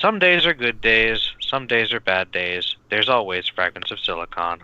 Some days are good days, some days are bad days. There's always fragments of silicon.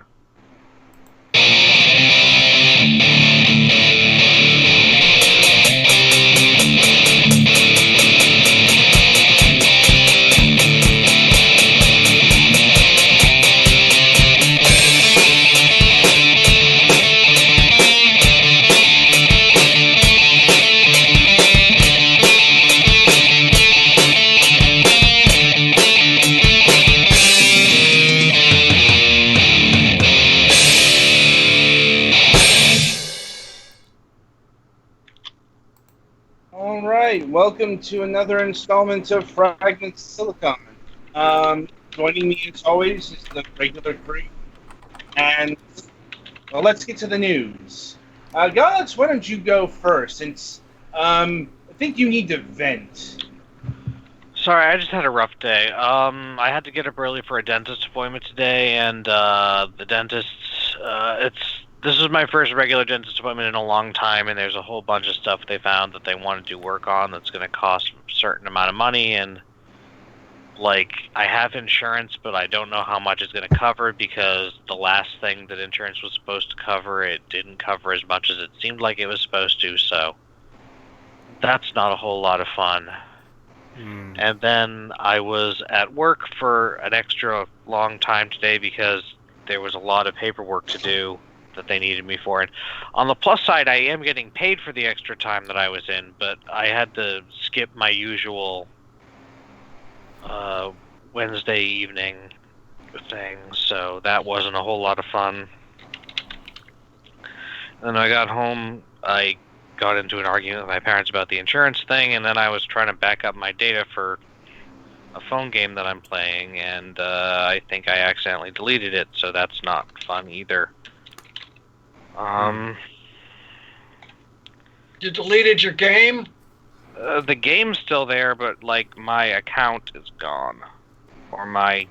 Welcome to another installment of Fragments of Silicon. Joining me as always is the regular crew. And, well, let's get to the news. Gods, why don't you go first, since I think you need to vent. Sorry, I just had a rough day. I had to get up early for a dentist appointment today, and the dentist, this is my first regular dentist appointment in a long time, and there's a whole bunch of stuff they found that they want to do work on that's going to cost a certain amount of money, and, like, I have insurance, but I don't know how much it's going to cover, because the last thing that insurance was supposed to cover, it didn't cover as much as it seemed like it was supposed to, so that's not a whole lot of fun. And then I was at work for an extra long time today because there was a lot of paperwork to do that they needed me for. And on the plus side, I am getting paid for the extra time that I was in, but I had to skip my usual Wednesday evening thing, so that wasn't a whole lot of fun. And then I got home, I got into an argument with my parents about the insurance thing, and then I was trying to back up my data for a phone game that I'm playing, and I think I accidentally deleted it, so that's not fun either. You deleted your game? The game's still there, but, like, my account is gone. Or my,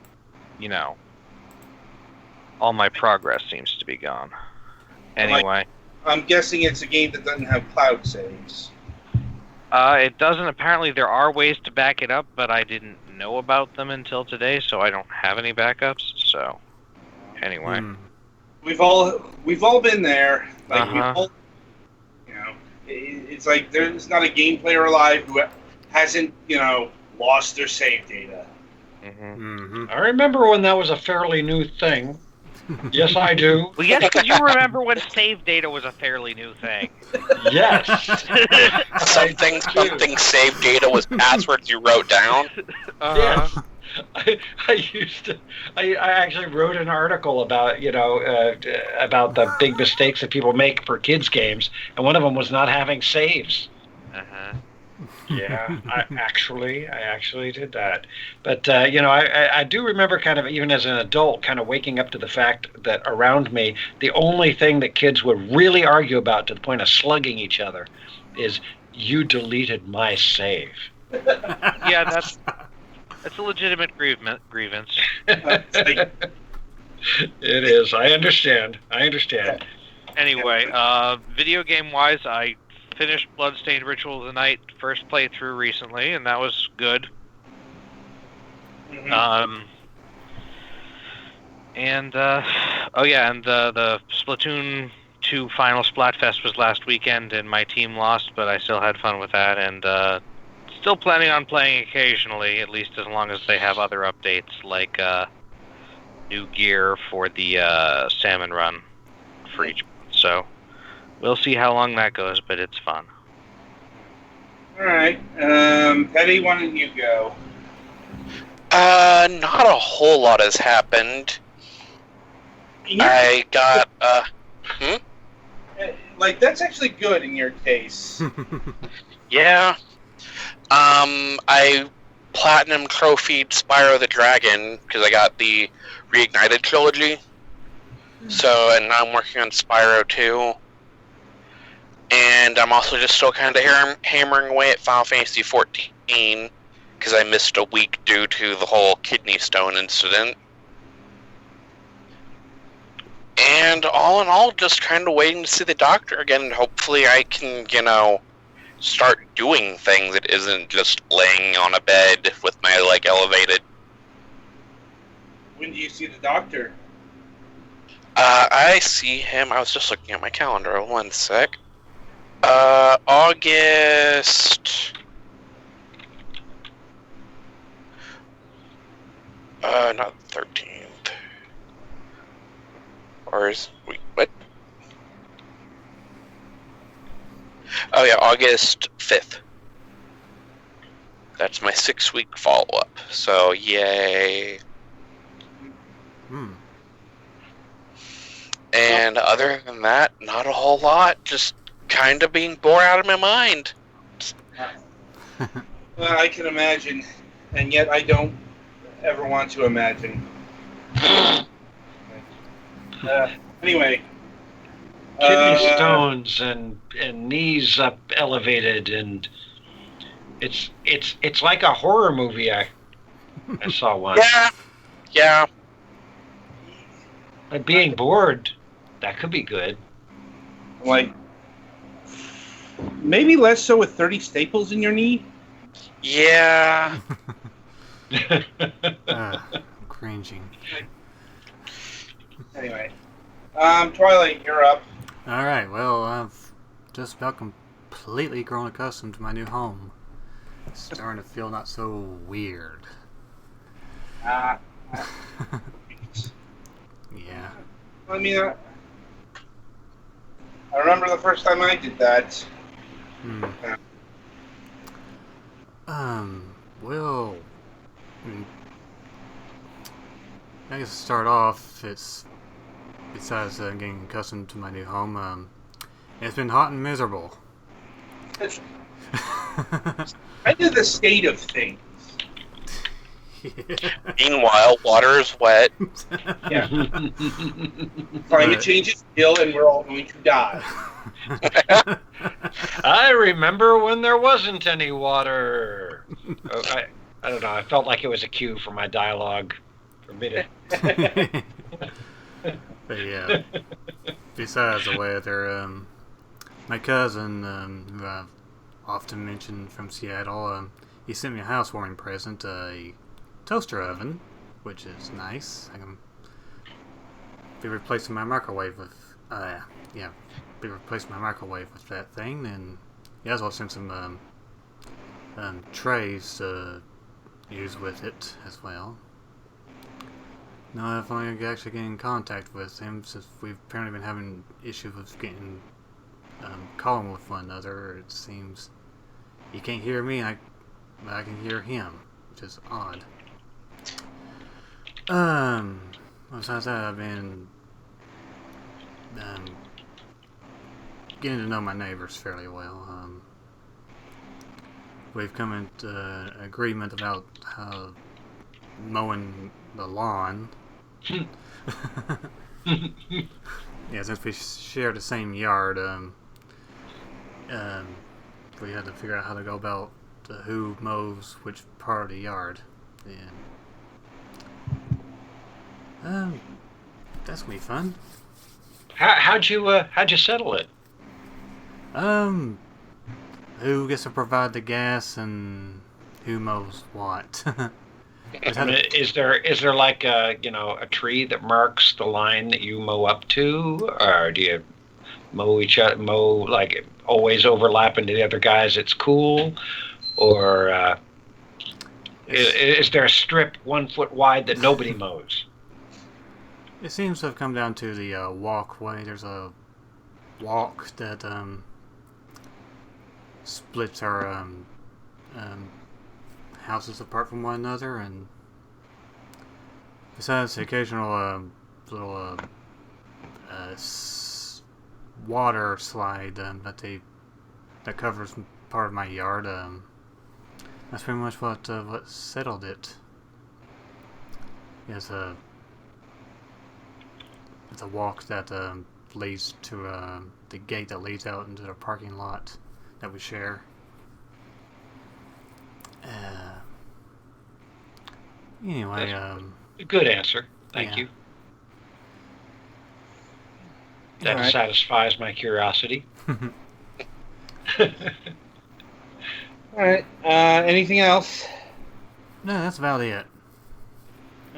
all my progress seems to be gone. Anyway. I'm guessing it's a game that doesn't have cloud saves. It doesn't. Apparently there are ways to back it up, but I didn't know about them until today, so I don't have any backups, so anyway. We've all been there. Like, Uh-huh. It's like there's not a game player alive who hasn't, lost their save data. I remember when that was a fairly new thing. Yes, I do. Well, yes, because you remember when save data was a fairly new thing. Yes. something save data was passwords you wrote down. Yes. I actually wrote an article about, about the big mistakes that people make for kids games, and one of them was not having saves. Yeah, I actually did that. But, I do remember kind of, even as an adult, kind of waking up to the fact that around me, the only thing that kids would really argue about to the point of slugging each other is, you deleted my save. Yeah, that's a legitimate grievance. It is. I understand. Anyway, video game-wise, I finished Bloodstained Ritual of the Night first playthrough recently, and that was good. And the Splatoon 2 final Splatfest was last weekend, and my team lost, but I still had fun with that, and still planning on playing occasionally, at least as long as they have other updates, like new gear for the Salmon Run for each month. So we'll see how long that goes, but it's fun. Alright. Petty, why don't you go? Not a whole lot has happened. I got, Like, that's actually good in your case. Yeah. I platinum trophied Spyro the Dragon, because I got the Reignited trilogy. So, and now I'm working on Spyro 2. And I'm also just still kind of hammering away at Final Fantasy 14, because I missed a week due to the whole kidney stone incident. And all in all, just kind of waiting to see the doctor again, and hopefully I can, start doing things that isn't just laying on a bed with I like elevated. When do you see the doctor? I see him. I was just looking at my calendar. 1 sec. August. Not 13th. Or is wait, what? Oh yeah, August 5th. That's my 6-week follow-up. So yay. And other than that, not a whole lot. Just kind of being bored out of my mind. Well, I can imagine, and yet I don't ever want to imagine. Anyway. Kidney stones and knees up elevated, and it's like a horror movie. I saw one. Yeah. Like being bored, that could be good. Like, maybe less so with 30 staples in your knee? Yeah. I'm cringing. Anyway. Twilight, you're up. Alright, well, I've just about completely grown accustomed to my new home. It's starting to feel not so weird. Yeah. I mean, I remember the first time I did that. Well, I guess to start off, it's, besides getting accustomed to my new home, it's been hot and miserable. It's kind of the state of things. Meanwhile, water is wet. Yeah. Climate change is real, and we're all going to die. I remember when there wasn't any water. I don't know. I felt like it was a cue for my dialogue. For me to... But yeah, besides the weather, my cousin, who I've often mentioned from Seattle, he sent me a housewarming present, a toaster oven, which is nice. I can be replacing my microwave with, be replacing my microwave with that thing, and he also sent some trays to use with it as well. Now if I can actually get in contact with him, since we've apparently been having issues with getting calling with one another. It seems he can't hear me, but I can hear him, which is odd. Besides that, I've been getting to know my neighbors fairly well. We've come into agreement about mowing the lawn. Yeah, since we share the same yard, we had to figure out how to go about who mows which part of the yard, and that's gonna be fun. How'd you settle it? Who gets to provide the gas and who mows what? I mean, is there like a tree that marks the line that you mow up to, or do you mow like always overlapping to the other guys? It's cool, or is there a strip 1 foot wide that nobody mows? It seems to have come down to the walkway. There's a walk that splits our houses apart from one another, and besides the occasional little water slide that covers part of my yard, that's pretty much what settled it. It's a walk that leads to the gate that leads out into the parking lot that we share. Anyway, good answer. Thank you. That satisfies my curiosity. All right. Anything else? No, that's about it.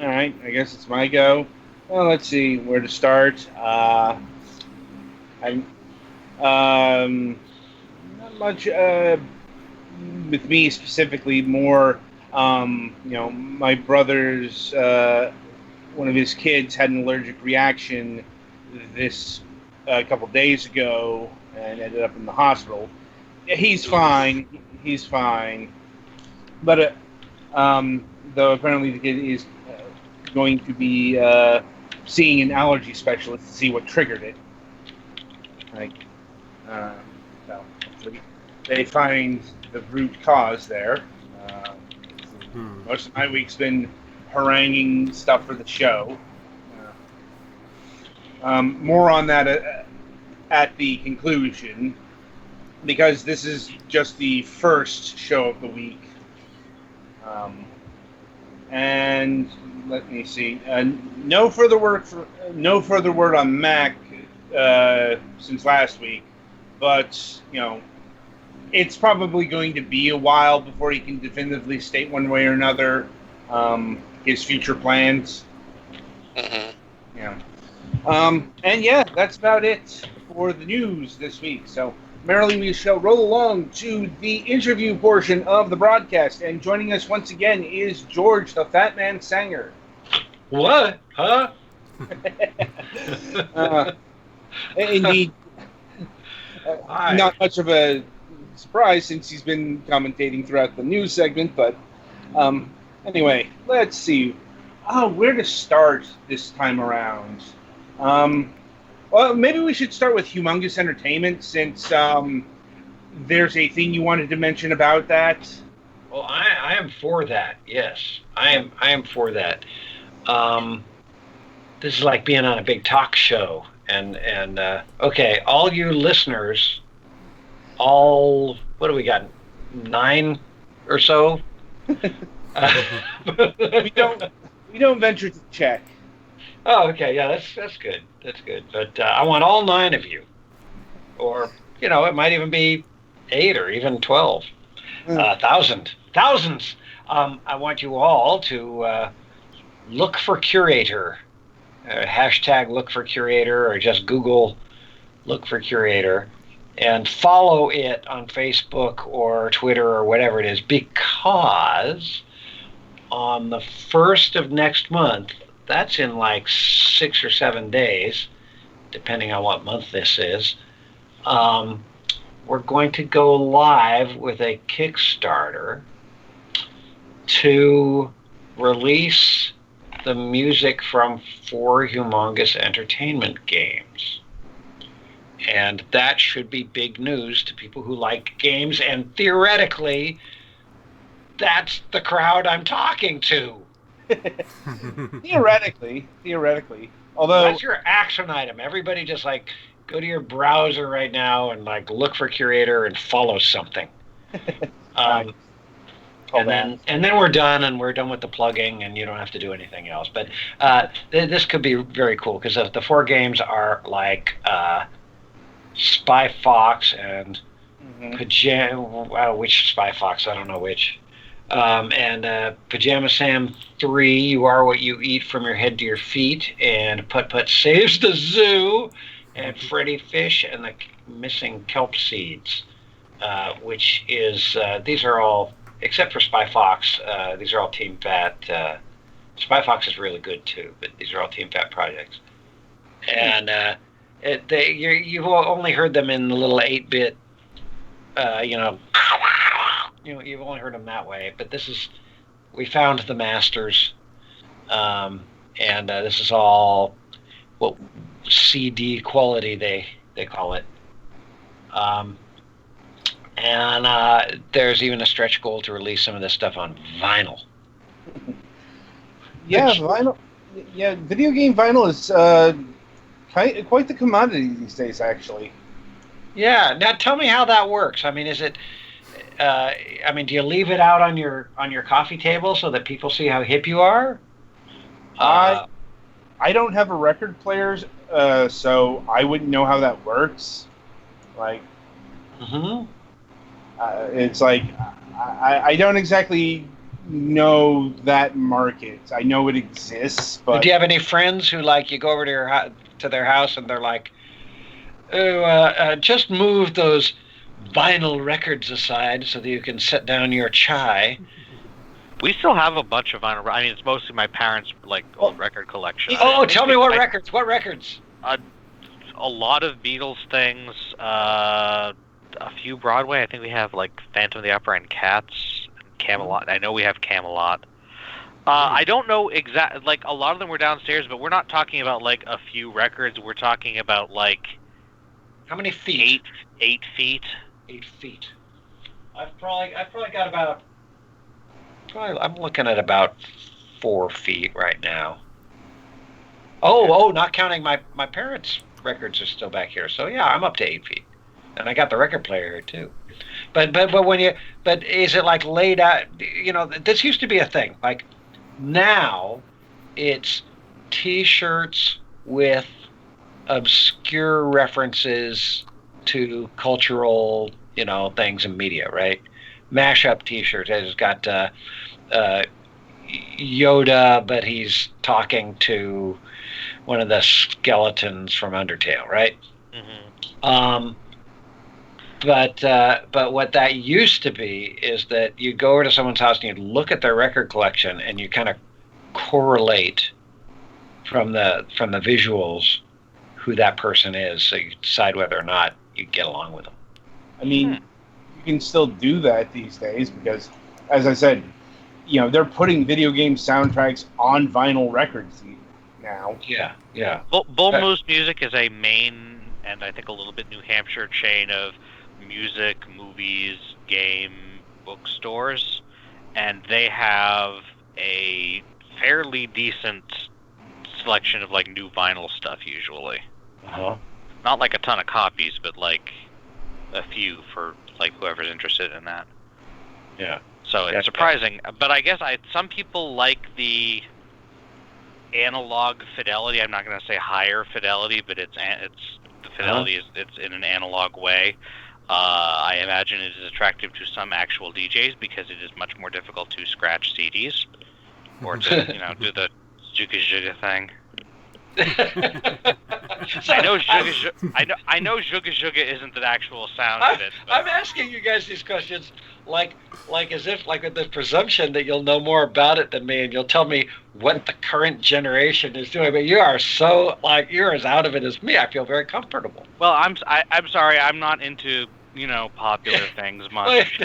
All right, I guess it's my go. Well, let's see where to start. I'm not much with me specifically. More, my brother's one of his kids had an allergic reaction this a couple days ago and ended up in the hospital. Yeah, he's fine. He's fine. But though apparently the kid is going to be seeing an allergy specialist to see what triggered it. Like, so hopefully they find the root cause there. Most of my week's been haranguing stuff for the show. More on that at the conclusion, because this is just the first show of the week. And let me see. No further word on Mac since last week, but it's probably going to be a while before he can definitively state one way or another his future plans. Mm-hmm. Yeah. And yeah, that's about it for the news this week. So merrily we shall roll along to the interview portion of the broadcast. And joining us once again is George, the Fat Man Sanger. What? Huh? Indeed. Not much of a surprise since he's been commentating throughout the news segment, but anyway, let's see. Where to start this time around? Well, maybe we should start with Humongous Entertainment, since there's a thing you wanted to mention about that. Well, I am for that. Yes, I am for that. This is like being on a big talk show, and okay, all you listeners, what do we got? 9 or so. We don't venture to check. Oh, okay, yeah, that's good. That's good. But I want all 9 of you, or it might even be 8 or even 12, thousands. I want you all to look for curator, hashtag look for curator, or just Google look for curator, and follow it on Facebook or Twitter or whatever it is, because on the 1st of next month, that's in like 6 or 7 days, depending on what month this is, we're going to go live with a Kickstarter to release the music from 4 Humongous Entertainment games. And that should be big news to people who like games, and theoretically, that's the crowd I'm talking to. Theoretically. Although that's your action item. Everybody just go to your browser right now and look for curator and follow something. And then we're done, and we're done with the plugging, and you don't have to do anything else. But this could be very cool, because the 4 games are Spy Fox and which Spy Fox? I don't know which. And Pajama Sam 3, You Are What You Eat From Your Head to Your Feet, and Putt Putt Saves the Zoo, and Freddy Fish and the Missing Kelp Seeds, which is, these are all, except for Spy Fox, these are all Team Fat. Spy Fox is really good too, but these are all Team Fat projects. And you've only heard them in the little 8-bit, you've only heard them that way, but we found the masters, and this is all what CD quality they call it, and there's even a stretch goal to release some of this stuff on vinyl. Yeah, vinyl. Yeah, video game vinyl is quite the commodity these days, actually. Yeah. Now tell me how that works. I mean, is it? Do you leave it out on your coffee table so that people see how hip you are? I don't have a record player, so I wouldn't know how that works. Mm-hmm. It's I don't exactly know that market. I know it exists, but Do you have any friends who like you go over to their house and they're like, "Oh, just move those vinyl records aside so that you can set down your chai." We still have a bunch of vinyl. I mean, it's mostly my parents' old record collection. Oh, tell me what records? What records? A lot of Beatles things. A few Broadway. I think we have like Phantom of the Opera and Cats and Camelot. I know we have Camelot. I don't know exactly. Like a lot of them were downstairs, but we're not talking about like a few records. We're talking about like how many feet? 8 feet. 8 feet. I've probably got about. I'm looking at about 4 feet right now. Oh, not counting my parents' records are still back here. So yeah, I'm up to 8 feet, and I got the record player here too. But is it like laid out? You know, this used to be a thing. Like now, it's T-shirts with obscure references to cultural, things in media, right? Mashup T-shirts. It's got Yoda, but he's talking to one of the skeletons from Undertale, right? Mm-hmm. But what that used to be is that you go over to someone's house and you look at their record collection and you kind of correlate from the visuals who that person is, so you decide whether or not you get along with them. I mean, you can still do that these days because, as I said, they're putting video game soundtracks on vinyl records now. Yeah. Bull Moose Music is a Maine and I think a little bit New Hampshire chain of music, movies, game, bookstores, and they have a fairly decent selection of like new vinyl stuff usually. Uh-huh. Not like a ton of copies, but like a few for like whoever's interested in that. Yeah. So it's surprising, but I guess some people like the analog fidelity. I'm not going to say higher fidelity, but the fidelity is it's in an analog way. I imagine it is attractive to some actual DJs because it is much more difficult to scratch CDs or to do the Juga Juga thing. I know Juga Juga isn't the actual sound of it. But I'm asking you guys these questions like as if like with the presumption that you'll know more about it than me and you'll tell me what the current generation is doing. But you are so you're as out of it as me. I feel very comfortable. Well, I'm sorry. I'm not into popular things much.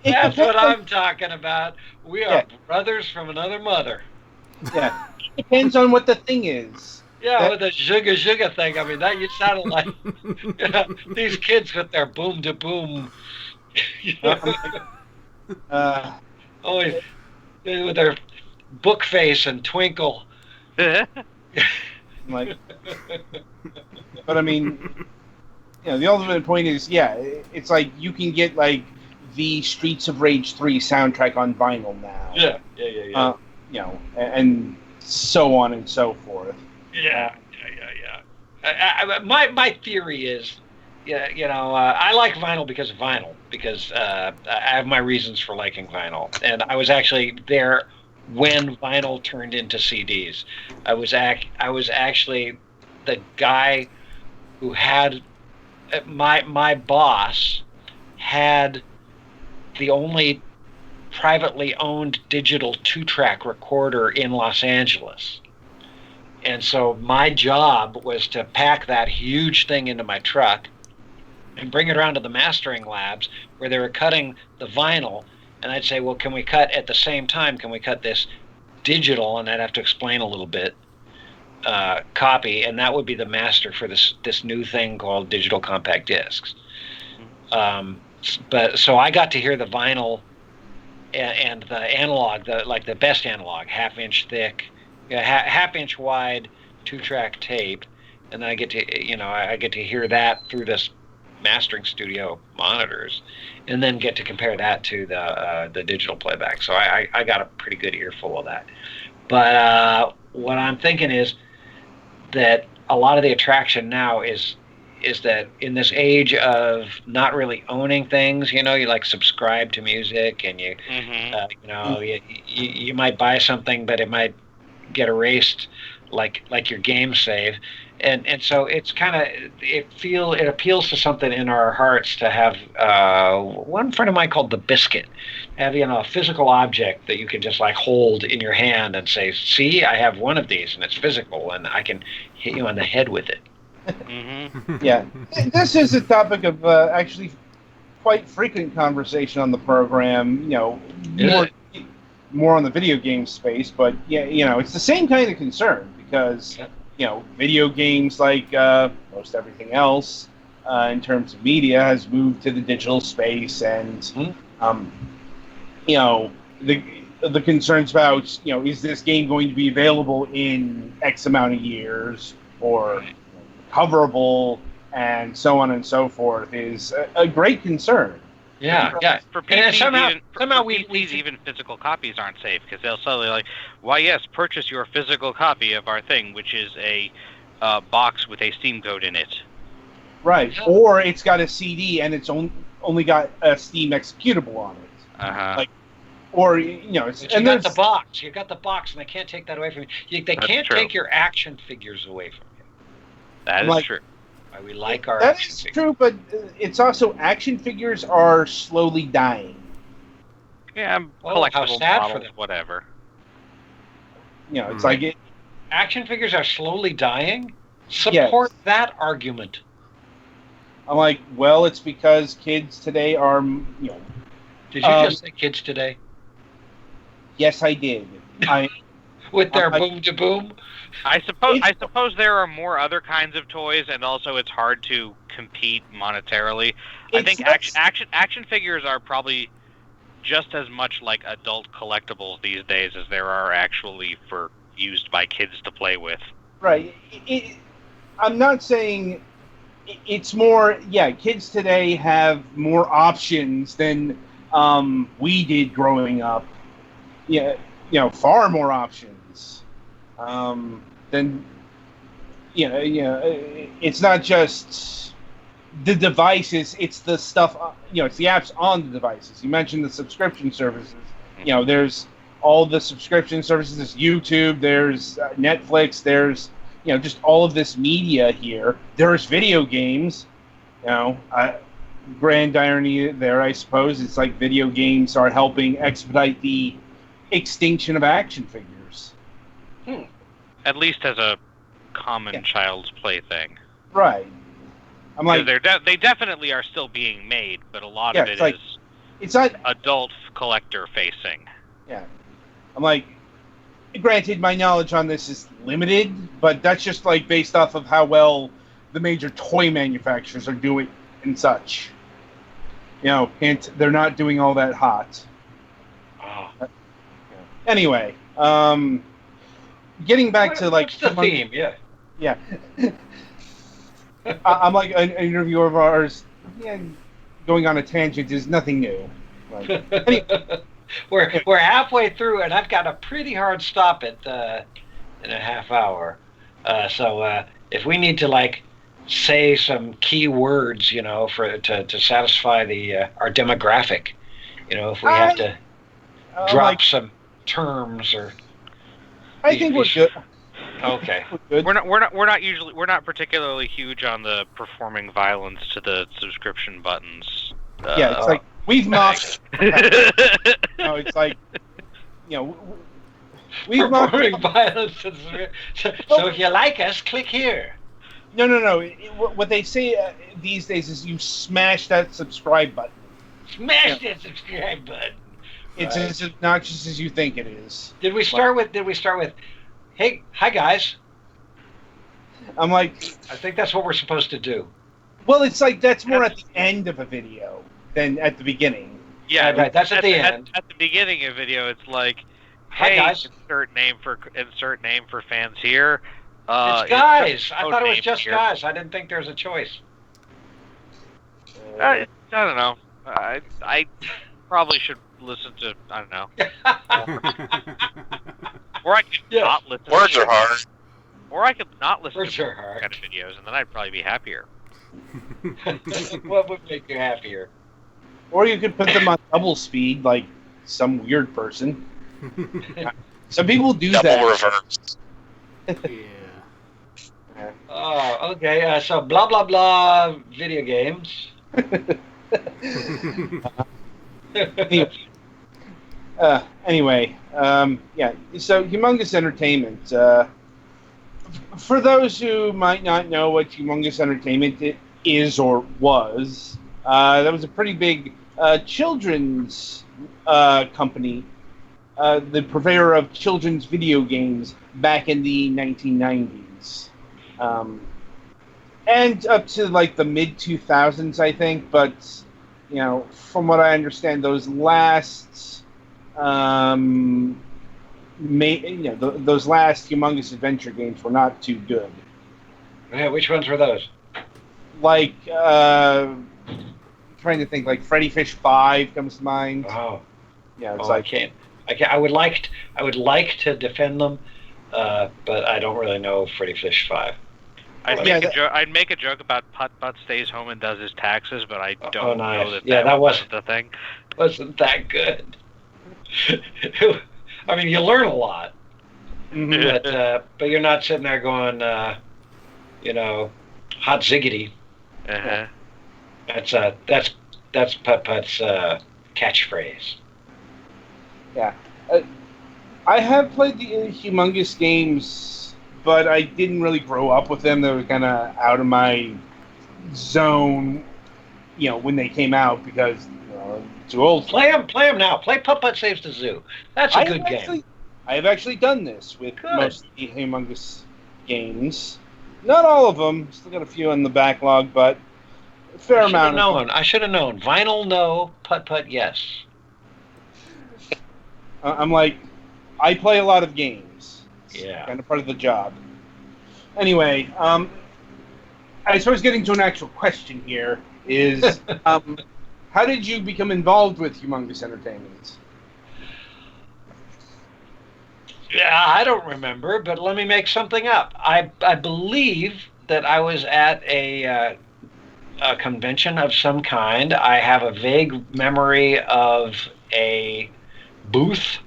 That's what I'm talking about. We are brothers from another mother. Yeah. It depends on what the thing is. Yeah, with the Juga Juga thing. I mean, that you sounded like these kids with their boom to boom. Always with their book face and twinkle. But I mean, the ultimate point is, it's like you can get like the Streets of Rage 3 soundtrack on vinyl now. Yeah. And so on and so forth. Yeah. My theory is, I like vinyl because of vinyl, because I have my reasons for liking vinyl. And I was actually there when vinyl turned into CDs. I was actually the guy who had my boss had the only privately owned digital 2-track recorder in Los Angeles. And so my job was to pack that huge thing into my truck and bring it around to the mastering labs where they were cutting the vinyl. And I'd say, well, can we cut at the same time? Can we cut this digital? And I'd have to explain a little bit, copy. And that would be the master for this new thing called digital compact discs. But so I got to hear the vinyl and the analog, the best analog, half-inch thick, half-inch wide, 2-track tape, and then I get to hear that through this mastering studio monitors, and then get to compare that to the digital playback. So I got a pretty good earful of that. But what I'm thinking is that a lot of the attraction now is is that in this age of not really owning things, you like subscribe to music, and you might buy something, but it might get erased, like your game save, and so it's kind of it appeals to something in our hearts to have one friend of mine called the biscuit, have a physical object that you can just like hold in your hand and say, see, I have one of these and it's physical and I can hit you on the head with it. Yeah, this is a topic of actually quite frequent conversation on the program. More on the video game space, but it's the same kind of concern because video games, like most everything else in terms of media, has moved to the digital space, and the concerns about is this game going to be available in X amount of years or coverable, and so on and so forth, is a great concern. Yeah. For PCs, even physical copies aren't safe because they'll suddenly like, why yes, purchase your physical copy of our thing, which is a box with a Steam code in it. Right, or it's got a CD and it's only got a Steam executable on it. Or it's, but you got the box. You got the box, and they can't take that away from you. They can't take your action figures away from you. That is true. We like our. That is true, but it's also action figures are slowly dying. Yeah, collectible models, whatever. It's like action figures are slowly dying. Support that argument. I'm like, well, it's because kids today are, Did you just say kids today? Yes, I did. With their boom to boom. I suppose there are more other kinds of toys, and also it's hard to compete monetarily. I think action figures are probably just as much like adult collectibles these days as there are actually for used by kids to play with. Right. I'm not saying it's more. Yeah, kids today have more options than we did growing up. Yeah, far more options. Then it's not just the devices, it's the stuff, it's the apps on the devices. You mentioned the subscription services. There's all the subscription services. There's YouTube, there's Netflix, there's just all of this media here. There's video games. Grand irony there, I suppose. It's like video games are helping expedite the extinction of action figures. At least as a common child's plaything. Right. I'm like, they definitely are still being made, but a lot of it's not adult collector facing. Yeah. I'm like, granted, my knowledge on this is limited, but that's just like based off of how well the major toy manufacturers are doing and such. And they're not doing all that hot. Anyway, getting back to like the theme, yeah. I'm like an interviewer of ours. Going on a tangent is nothing new. Anyway. We're halfway through, and I've got a pretty hard stop in a half hour. So if we need to like say some key words, to satisfy our demographic, if we have to drop some terms or. I think we're good. Okay. We're not particularly huge on the performing violence to the subscription buttons. It's like we've mocked. It's like we've performing violence. So if you like us, click here. No. What they say these days is you smash that subscribe button. Smash that subscribe button. It's as obnoxious as you think it is. Did we start with? Hey, hi guys. I'm like, I think that's what we're supposed to do. Well, it's like that's more at the end of a video than at the beginning. Yeah, right. That's at the end. At the beginning of a video, it's like, hi hey, guys. insert name for fans here. It's guys. I thought it was just guys. I didn't think there was a choice. I don't know. I probably should listen to, I don't know. Or I could not listen. Words are hard. Or I could not listen Words to are hard. kind of videos, and then I'd probably be happier. What would make you happier? Or you could put them on double speed, like some weird person. Some people do Double that. reverse. Yeah. Oh, okay. So blah blah blah video games. Anyway, yeah. So, Humongous Entertainment. For those who might not know what Humongous Entertainment is or was, that was a pretty big children's company, the purveyor of children's video games back in the 1990s. And up to like the mid 2000s, I think. But from what I understand, those last, those last Humongous Adventure games were not too good. Yeah, which ones were those? Like, trying to think, like Freddy Fish 5 comes to mind. Oh, Yeah, it's I like can't. I would like to defend them, but I don't really know Freddy Fish 5. I'd make a joke about Putt Putt stays home and does his taxes, but I don't know that that wasn't the thing. Wasn't that good. I mean, you learn a lot, but you're not sitting there going, hot ziggity. Uh-huh. That's Putt Putt's catchphrase. Yeah. I have played the Humongous games, but I didn't really grow up with them. They were kind of out of my zone, when they came out because too old. Play them now. Play Putt Putt Saves the Zoo. That's a good game. I have actually done this with most of the Humongous games. Not all of them. Still got a few on the backlog, but a fair amount. I should have known. Vinyl, no. Putt Putt, yes. I'm like, I play a lot of games. It's Yeah. kind of part of the job. Anyway, I suppose getting to an actual question here is, how did you become involved with Humongous Entertainment? Yeah, I don't remember, but let me make something up. I believe that I was at a convention of some kind. I have a vague memory of a booth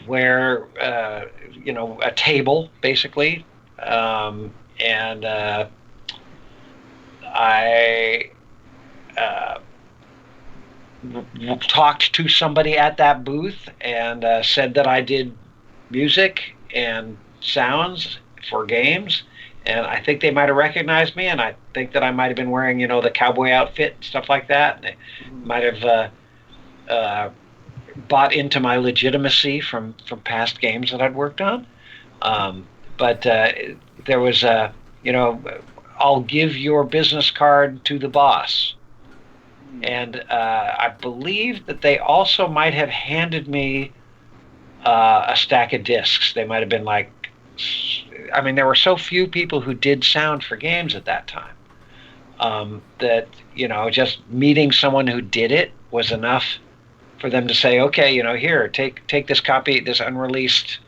where a table basically, and I talked to somebody at that booth and said that I did music and sounds for games, and I think they might have recognized me, and I think that I might have been wearing the cowboy outfit and stuff like that, and they might have bought into my legitimacy from past games that I'd worked on. But there was I'll give your business card to the boss. And I believe that they also might have handed me a stack of discs. They might have been like, there were so few people who did sound for games at that time that just meeting someone who did it was enough for them to say, okay, here, take this copy, this unreleased,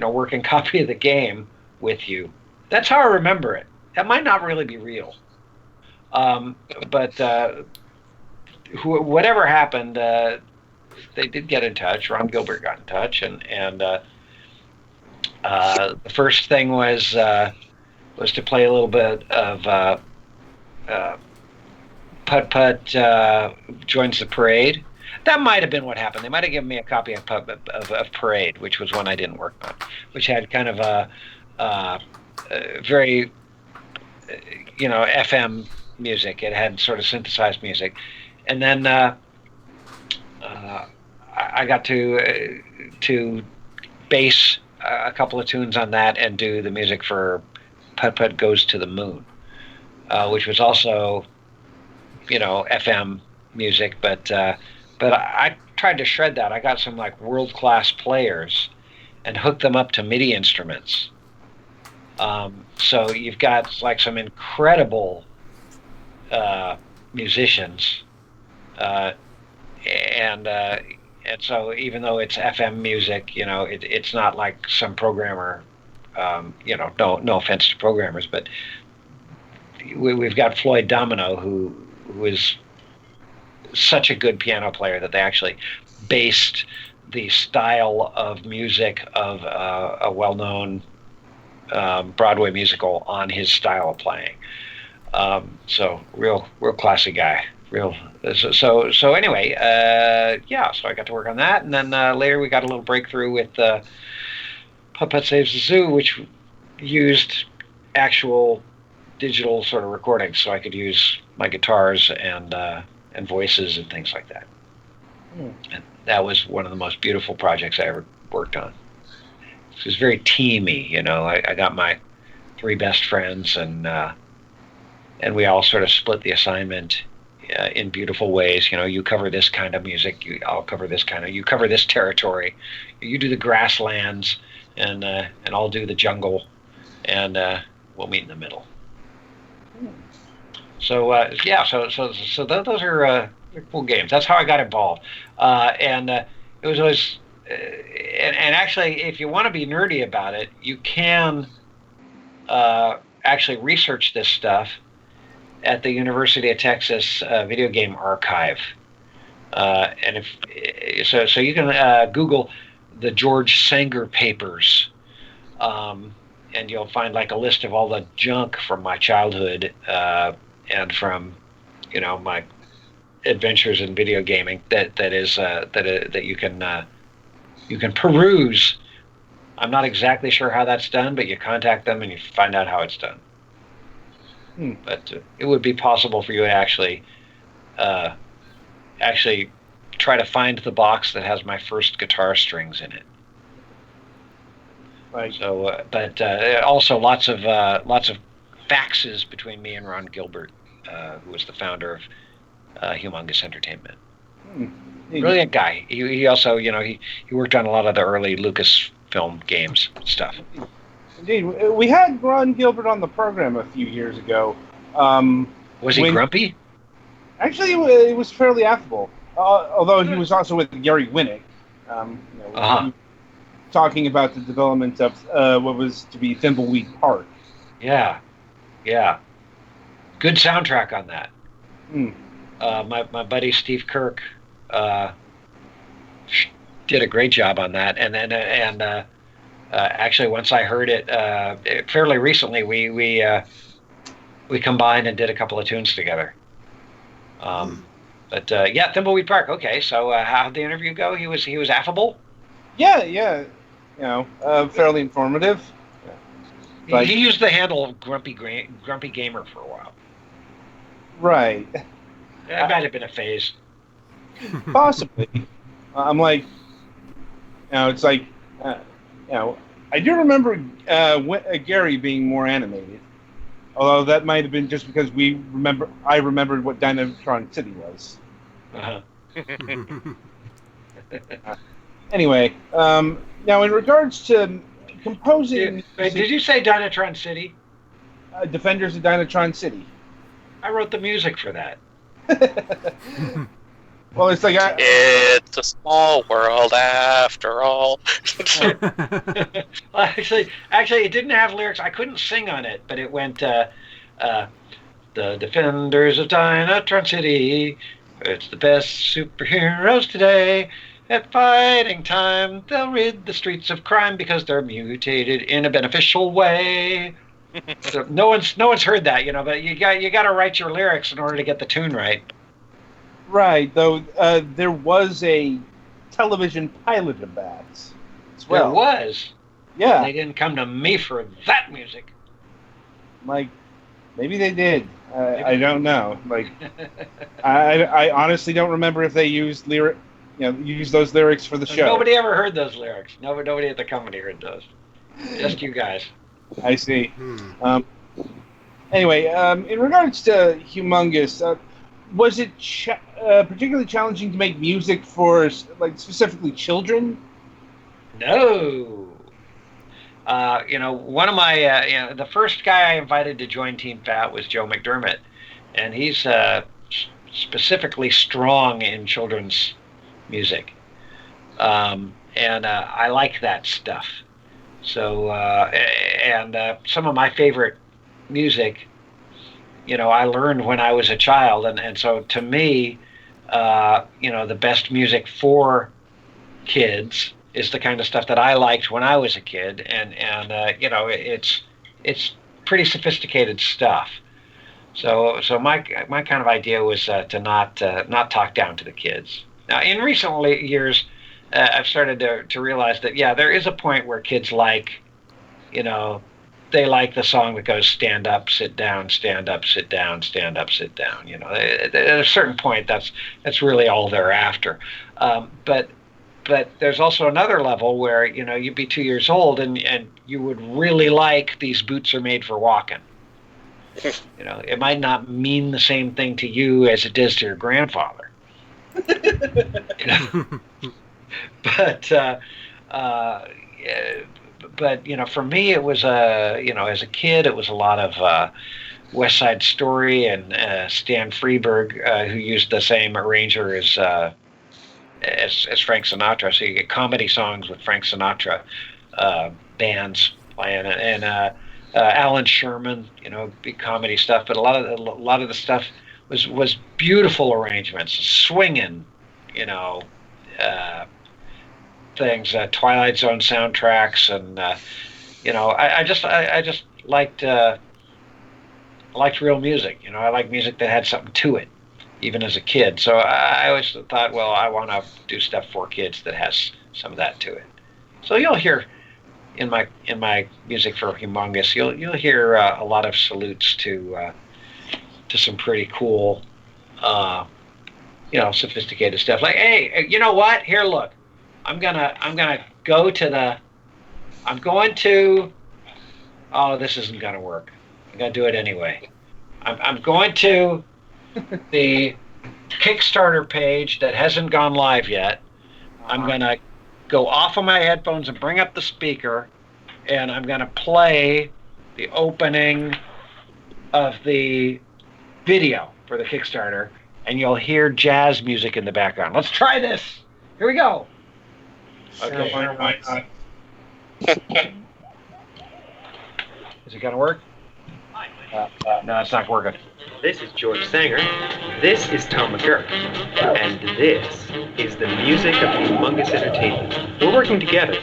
working copy of the game with you. That's how I remember it. That might not really be real, but whatever happened, they did get in touch. Ron Gilbert got in touch, and the first thing was to play a little bit of Putt Putt Joins the Parade. That might have been what happened. They might have given me a copy of Parade, which was one I didn't work on, which had kind of a very FM music. It had sort of synthesized music. And then I got to base a couple of tunes on that and do the music for Putt Putt Goes to the Moon, which was also, FM music. But I tried to shred that. I got some like world-class players and hooked them up to MIDI instruments. So you've got like some incredible musicians. And so even though it's FM music, it's not like some programmer, no offense to programmers, but we've got Floyd Domino, who is such a good piano player that they actually based the style of music of a well-known Broadway musical on his style of playing. So real classy guy. So anyway, so I got to work on that, and then later we got a little breakthrough with Puppet Saves the Zoo, which used actual digital sort of recordings, so I could use my guitars and voices and things like that. And that was one of the most beautiful projects I ever worked on. It was very teamy, you know. I got my 3 best friends, and we all sort of split the assignment in beautiful ways. You know, you cover this kind of music, I'll cover this kind of. You cover this territory, you do the grasslands, and I'll do the jungle, and we'll meet in the middle. So those are cool games. That's how I got involved, and it was always. And actually, if you want to be nerdy about it, you can actually research this stuff at the University of Texas Video Game Archive. And so you can Google the George Sanger papers, and you'll find like a list of all the junk from my childhood and from, you know, my adventures in video gaming that you can peruse. I'm not exactly sure how that's done, but you contact them and you find out how it's done. But it would be possible for you to actually try to find the box that has my first guitar strings in it. Right. So, but also lots of faxes between me and Ron Gilbert, who was the founder of Humongous Entertainment. Brilliant guy. He also, you know, he worked on a lot of the early Lucasfilm games stuff. Indeed. We had Ron Gilbert on the program a few years ago. Was he grumpy? Actually, he was fairly affable. Although he was also with Gary Winnick. Talking about the development of what was to be Thimbleweed Park. Yeah. Good soundtrack on that. My buddy Steve Kirk did a great job on that, and actually once I heard it fairly recently, we combined and did a couple of tunes together. But Thimbleweed Park. Okay, so how'd the interview go? He was affable. Yeah, you know, fairly informative. He used the handle Grumpy Gamer for a while. Right. That might have been a phase. Possibly. I'm like, you know, it's like, you know, I do remember Gary being more animated. Although that might have been just because I remembered what Dynatron City was. Anyway, now in regards to composing... Did you say Dynatron City? Defenders of Dynatron City. I wrote the music for that. Well, it's like... It's a small world after all. Actually, it didn't have lyrics. I couldn't sing on it, but it went, the Defenders of Dynatron City, it's the best superheroes today. At fighting time, they'll rid the streets of crime because they're mutated in a beneficial way. So no one's heard that, you know, but you got to write your lyrics in order to get the tune right. Right, though there was a television pilot of that as well. There was. Yeah. They didn't come to me for that music. Like, maybe they did. I don't know. Like, I honestly don't remember if they used those lyrics for the show. Nobody ever heard those lyrics. Nobody at the company heard those. Just you guys. I see. Anyway, in regards to Humongous, was it particularly challenging to make music for, like, specifically children? No. One of my, the first guy I invited to join Team Fat was Joe McDermott, and he's specifically strong in children's music. And I like that stuff. So, some of my favorite music I learned when I was a child, and so to me, the best music for kids is the kind of stuff that I liked when I was a kid, and it's pretty sophisticated stuff. So my kind of idea was to not talk down to the kids. Now, in recent years, I've started to realize that there is a point where kids they like the song that goes stand up, sit down, stand up, sit down, stand up, sit down. At a certain point, that's really all they're after. But there's also another level where you'd be 2 years old and you would really like These Boots Are Made for Walking. It might not mean the same thing to you as it does to your grandfather. But for me, it was as a kid, it was a lot of West Side Story and Stan Freberg, who used the same arranger as Frank Sinatra. So you get comedy songs with Frank Sinatra bands playing, and Alan Sherman, big comedy stuff. But a lot of the stuff was beautiful arrangements, swinging, things, Twilight Zone soundtracks, and I just liked real music. I liked music that had something to it, even as a kid. So I always thought, well, I want to do stuff for kids that has some of that to it. So you'll hear in my music for Humongous, you'll hear a lot of salutes to some pretty cool, sophisticated stuff. Like, hey, you know what? Here, look. I'm gonna go to the. I'm going to. Oh, this isn't gonna work. I'm gonna do it anyway. I'm going to the Kickstarter page that hasn't gone live yet. I'm gonna go off of my headphones and bring up the speaker, and I'm gonna play the opening of the video for the Kickstarter, and you'll hear jazz music in the background. Let's try this. Here we go. Okay. Is it gonna work? No, it's not working. This is George Sanger. This is Tom McGurk. And this is the music of Humongous Entertainment. We're working together.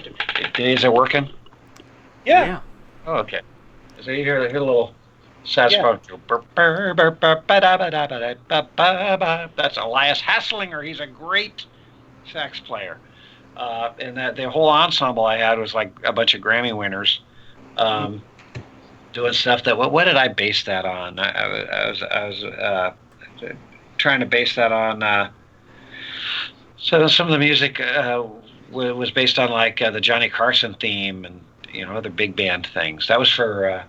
Is it working? Yeah. Oh, okay. So you hear a little saxophone. That's Elias Hasslinger. He's a great sax player. And that the whole ensemble I had was like a bunch of Grammy winners, doing stuff that. What did I base that on? I was trying to base that on. So some of the music was based on like the Johnny Carson theme and other big band things. That was for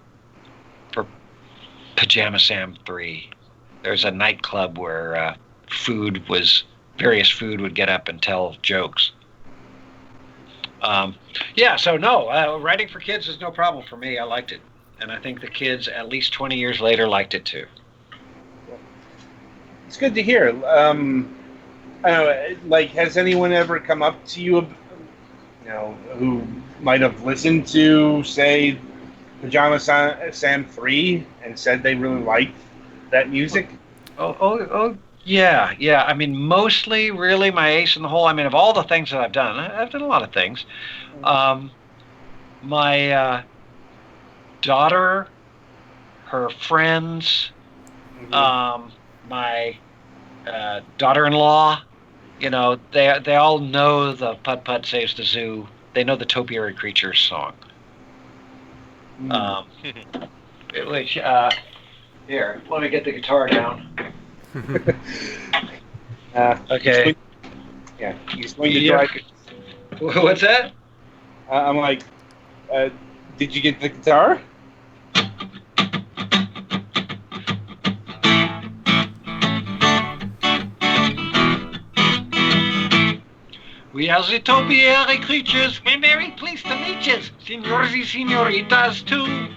Pajama Sam 3. There's a nightclub where various food would get up and tell jokes. So no, writing for kids is no problem for me. I liked it. And I think the kids, at least 20 years later, liked it too. It's good to hear. I don't know, like, has anyone ever come up to you, who might have listened to, say, Pajama Sam 3 and said they really liked that music? Oh, yeah. I mean, mostly, really, my ace in the hole. I mean, of all the things that I've done a lot of things. My daughter, her friends, my daughter-in-law, they all know the Putt Putt Saves the Zoo. They know the Topiary Creatures song. Which, here, let me get the guitar down. Okay. He's going to drive. What's that? I'm like, did you get the guitar? We are the topiary creatures. We're very pleased to meet you. Senors and senoritas, too.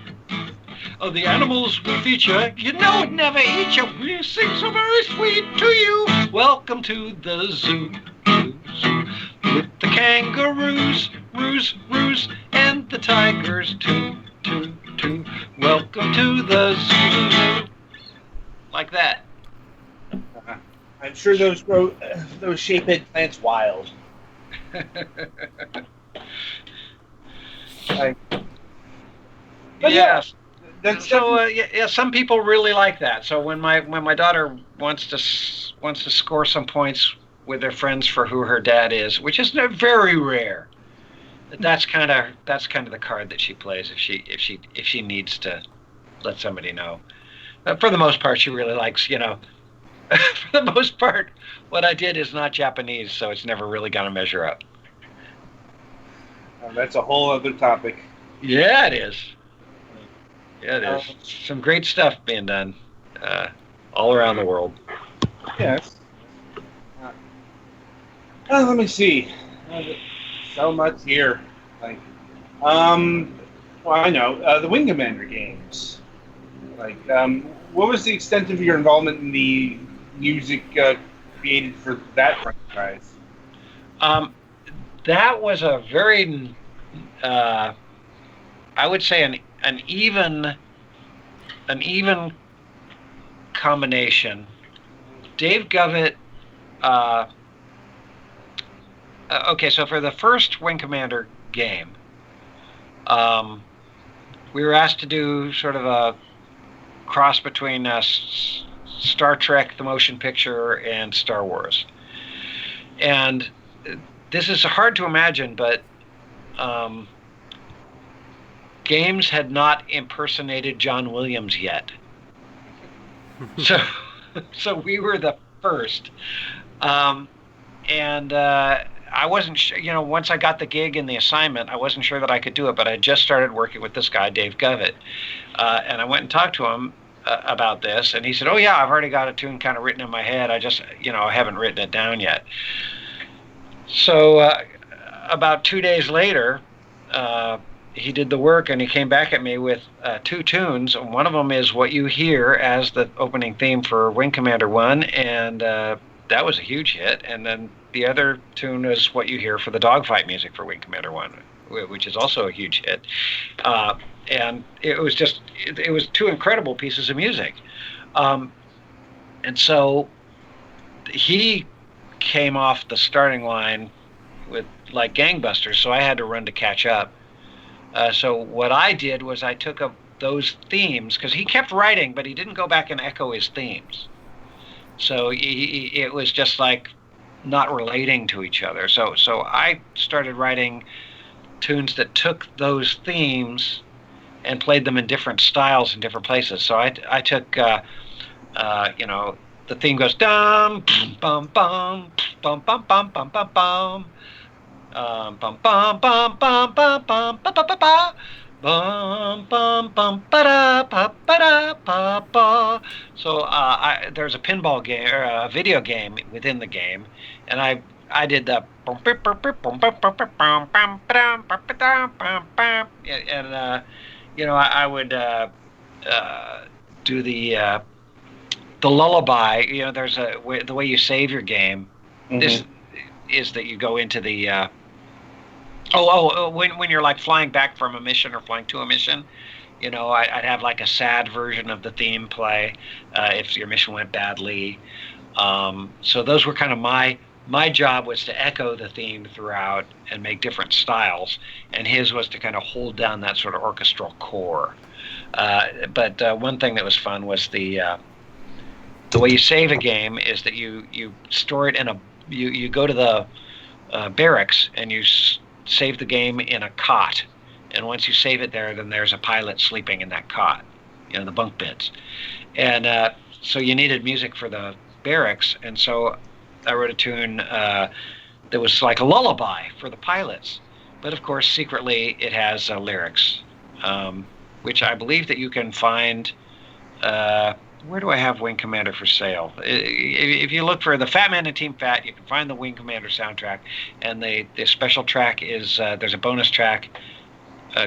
Of the animals we feature, you know it never eat you. We sing so very sweet to you. Welcome to the zoo. With the kangaroos, roos, and the tigers, too. Welcome to the zoo. like that. I'm sure those shapehead plants wild. Like, but Yes. that's So yeah, some people really like that. So when my daughter wants to score some points with their friends for who her dad is, which is very rare, that's kind of the card that she plays if she needs to let somebody know. For the most part, she really likes, for the most part, what I did is not Japanese, so it's never really going to measure up. that's a whole other topic. Yeah, it is. Yeah, it is. Some great stuff being done all around the world. Yes. Let me see. So much here. Like, well, I know the Wing Commander games. Like, what was the extent of your involvement in the music created for that franchise? That was a very, I would say, an even combination. Dave Govett. Okay, so for the first Wing Commander game, we were asked to do sort of a cross between Star Trek, the motion picture, and Star Wars. And this is hard to imagine, but games had not impersonated John Williams yet. So we were the first. And I wasn't sure, once I got the gig and the assignment, I wasn't sure that I could do it, but I just started working with this guy, Dave Govett. And I went and talked to him about this, and he said, "Oh yeah, I've already got a tune kind of written in my head. I just, I haven't written it down yet." So about 2 days later, he did the work, and he came back at me with 2 tunes. One of them is what you hear as the opening theme for Wing Commander 1, and that was a huge hit. And then the other tune is what you hear for the dogfight music for Wing Commander 1, which is also a huge hit. And it was 2 incredible pieces of music. And so he came off the starting line with like gangbusters, so I had to run to catch up. So what I did was I took those themes, because he kept writing, but he didn't go back and echo his themes. So it was just like not relating to each other. So I started writing tunes that took those themes and played them in different styles in different places. So I took, the theme goes dum bum bum bum bum bum bum bum bum. Bum bum bum bum bum bum bum ba ba ba ba bum bum bum ba da ba ba ba. So there's a pinball game or a video game within the game, and I did the and I would do the lullaby. There's the way you save your game. Mm-hmm. This is that you go into the when you're like flying back from a mission or flying to a mission, I'd have like a sad version of the theme play if your mission went badly. So those were kind of my job was to echo the theme throughout and make different styles, and his was to kind of hold down that sort of orchestral core. But one thing that was fun was the way you save a game is that you store it in you go to the barracks and you save the game in a cot, and once you save it there, then there's a pilot sleeping in that cot, the bunk beds, and so you needed music for the barracks, and so I wrote a tune that was like a lullaby for the pilots, but of course secretly it has lyrics, which I believe that you can find. Where do I have Wing Commander for sale? If you look for the Fat Man and Team Fat, you can find the Wing Commander soundtrack. And the special track is, there's a bonus track,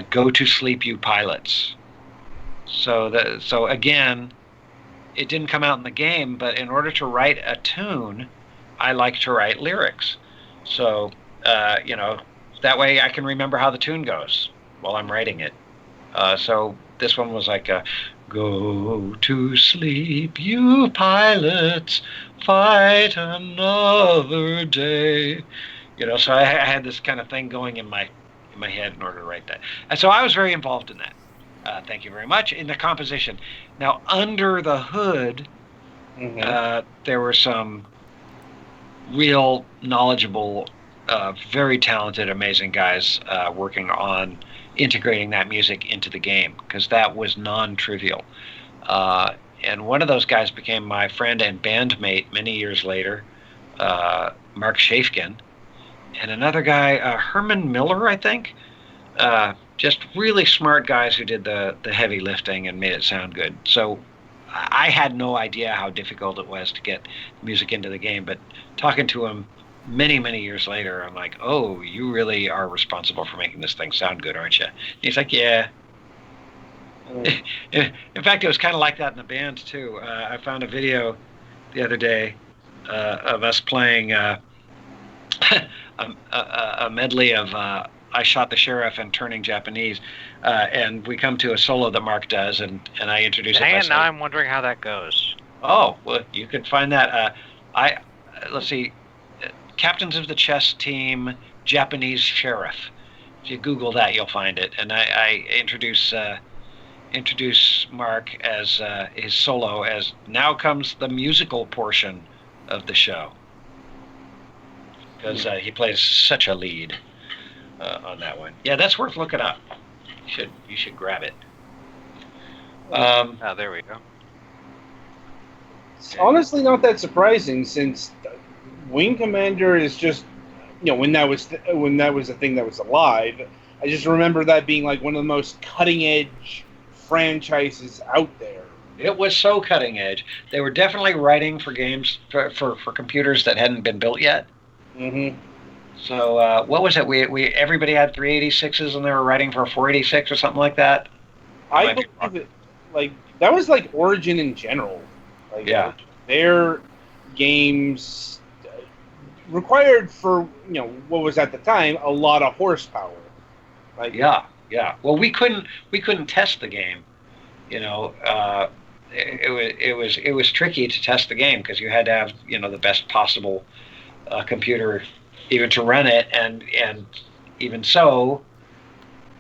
Go to Sleep You Pilots. So again, it didn't come out in the game, but in order to write a tune, I like to write lyrics. So, that way I can remember how the tune goes while I'm writing it. So this one was like go to sleep, you pilots, fight another day. So I had this kind of thing going in my head in order to write that. And so I was very involved in that. Thank you very much. In the composition. Now, under the hood, there were some real knowledgeable, very talented, amazing guys working on integrating that music into the game, because that was non-trivial. And one of those guys became my friend and bandmate many years later, Mark Shafkin. And another guy, Herman Miller, I think. Just really smart guys who did the heavy lifting and made it sound good. So I had no idea how difficult it was to get music into the game, but talking to him many, many years later, I'm like, oh, you really are responsible for making this thing sound good, aren't you? And he's like, yeah. In fact, it was kind of like that in the band, too. I found a video the other day of us playing a medley of I Shot the Sheriff and Turning Japanese, and we come to a solo that Mark does, and I introduce it. Dang it, now I'm wondering how that goes. Oh, well, you can find that. Let's see, Captains of the Chess Team, Japanese Sheriff. If you Google that, you'll find it. And I introduce Mark as his solo, as now comes the musical portion of the show, because he plays such a lead on that one. Yeah, that's worth looking up. You should grab it. There we go. It's honestly not that surprising, since Wing Commander is just, when that was a thing that was alive. I just remember that being like one of the most cutting edge franchises out there. It was so cutting edge. They were definitely writing for games for computers that hadn't been built yet. Mm-hmm. So what was it? We everybody had 386s and they were writing for a 486 or something like that. I believe it. Like that was like Origin in general. Like, yeah, their games required for what was at the time a lot of horsepower. Like yeah. Well, we couldn't test the game. It was tricky to test the game because you had to have the best possible computer even to run it, and even so,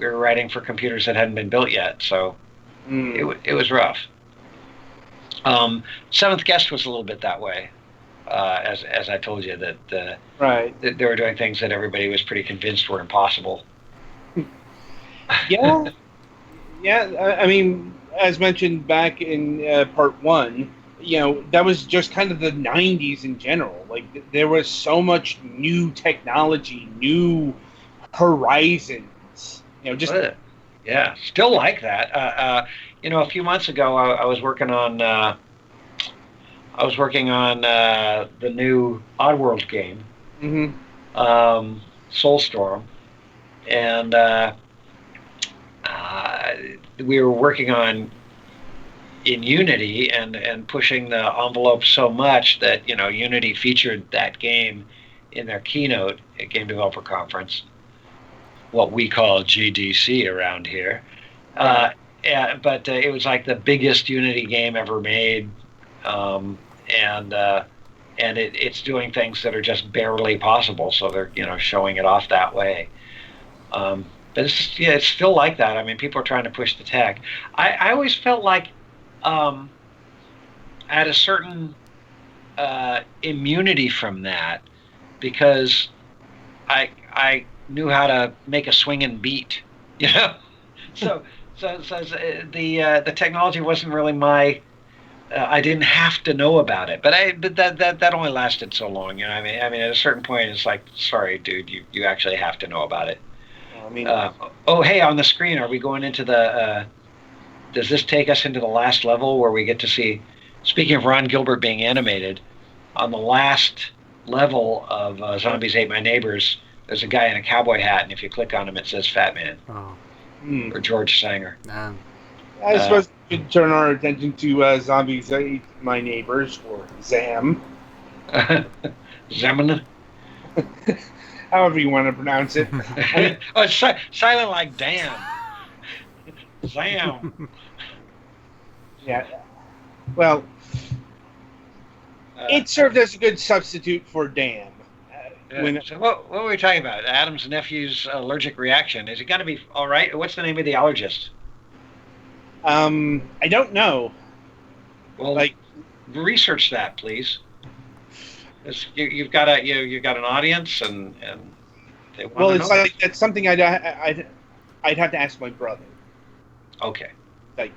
we were writing for computers that hadn't been built yet, so it was rough. Seventh Guest was a little bit that way, as I told you, that they were doing things that everybody was pretty convinced were impossible. Yeah. I mean, as mentioned back in part one, that was just kind of the 90s in general. Like, there was so much new technology, new horizons. Yeah, still like that. A few months ago, I was working on the new Oddworld game, Soulstorm, and we were working on in Unity and pushing the envelope so much that Unity featured that game in their keynote at Game Developer Conference, what we call GDC around here. But it was like the biggest Unity game ever made, and it's doing things that are just barely possible. So they're showing it off that way. But it's still like that. I mean, people are trying to push the tech. I always felt like I had a certain immunity from that because I knew how to make a swinging beat, So the technology wasn't really my. I didn't have to know about it, but that only lasted so long. I mean, at a certain point, it's like, sorry, dude, you actually have to know about it. I mean, hey, on the screen, are we going into the? Does this take us into the last level where we get to see? Speaking of Ron Gilbert being animated, on the last level of Zombies Ate My Neighbors, there's a guy in a cowboy hat, and if you click on him, it says Fat Man. Oh. Or George Sanger. I suppose we should turn our attention to Zombies Ate My Neighbors, or ZAM. Zeman? However you want to pronounce it. It's silent like damn. Zam. Yeah. Well, it served as a good substitute for damn. So what were we talking about? Adam's nephew's allergic reaction. Is it going to be all right? What's the name of the allergist? I don't know. Well, research that, please. You've got an audience, and they want to know. Like that's something I'd have to ask my brother. Okay. Like,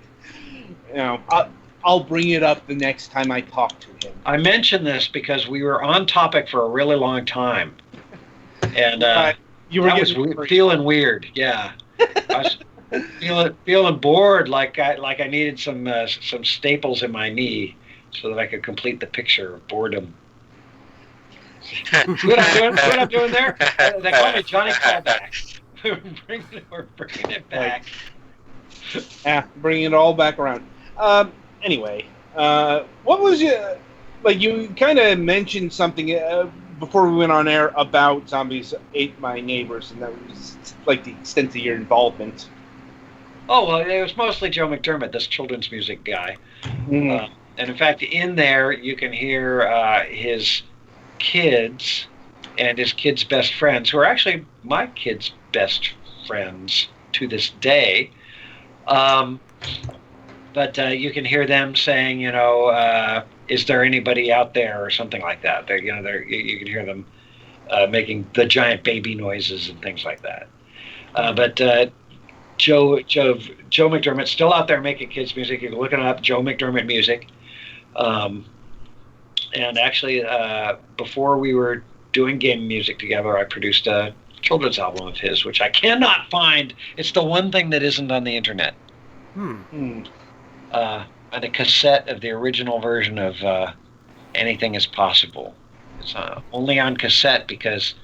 I'll bring it up the next time I talk to him. I mentioned this because we were on topic for a really long time, and you were feeling weird. Yeah, I was feeling bored, like I needed some staples in my knee so that I could complete the picture of boredom. What I'm doing there? They call me Johnny Callback. We're bringing it back. Bringing it all back around. Anyway, what was you kind of mentioned something before we went on air about Zombies Ate My Neighbors, and that was like the extent of your involvement. Oh, well, it was mostly Joe McDermott, this children's music guy. Mm-hmm. And in fact, in there, you can hear his kids and his kids' best friends, who are actually my kids' best friends to this day. But you can hear them saying, is there anybody out there, or something like that. You can hear them making the giant baby noises and things like that. But Joe McDermott's still out there making kids' music. You can look it up, Joe McDermott Music. And actually, before we were doing game music together, I produced a children's album of his, which I cannot find. It's the one thing that isn't on the internet. And a cassette of the original version of Anything Is Possible. It's only on cassette because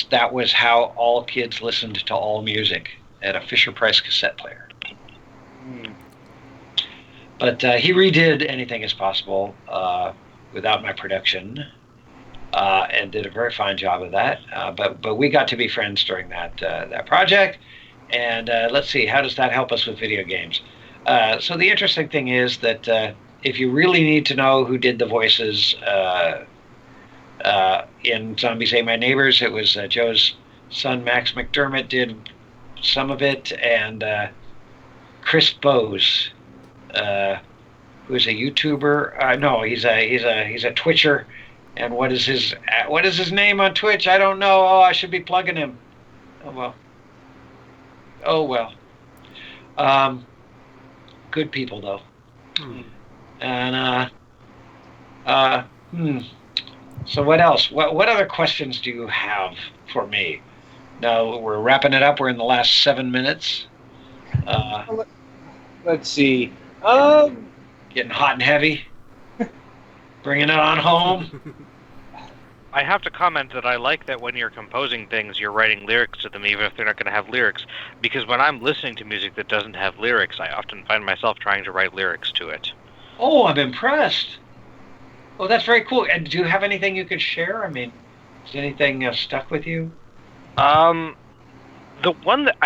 that was how all kids listened to all music, at a Fisher-Price cassette player. But he redid Anything Is Possible without my production, and did a very fine job of that. But we got to be friends during that project. And let's see, how does that help us with video games? So the interesting thing is that if you really need to know who did the voices in Zombies Ate My Neighbors, it was Joe's son Max McDermott did some of it, and Chris Bose, who's a YouTuber. No, he's a Twitcher. And what is his name on Twitch? I don't know. Oh, I should be plugging him. Oh well. Good people though. And so what else? What other questions do you have for me? No, we're wrapping it up. We're in the last 7 minutes. Let's see. Getting hot and heavy. Bringing it on home. I have to comment that I like that when you're composing things, you're writing lyrics to them, even if they're not going to have lyrics. Because when I'm listening to music that doesn't have lyrics, I often find myself trying to write lyrics to it. Oh, I'm impressed. Oh, that's very cool. And do you have anything you could share? I mean, is anything stuck with you? The one that,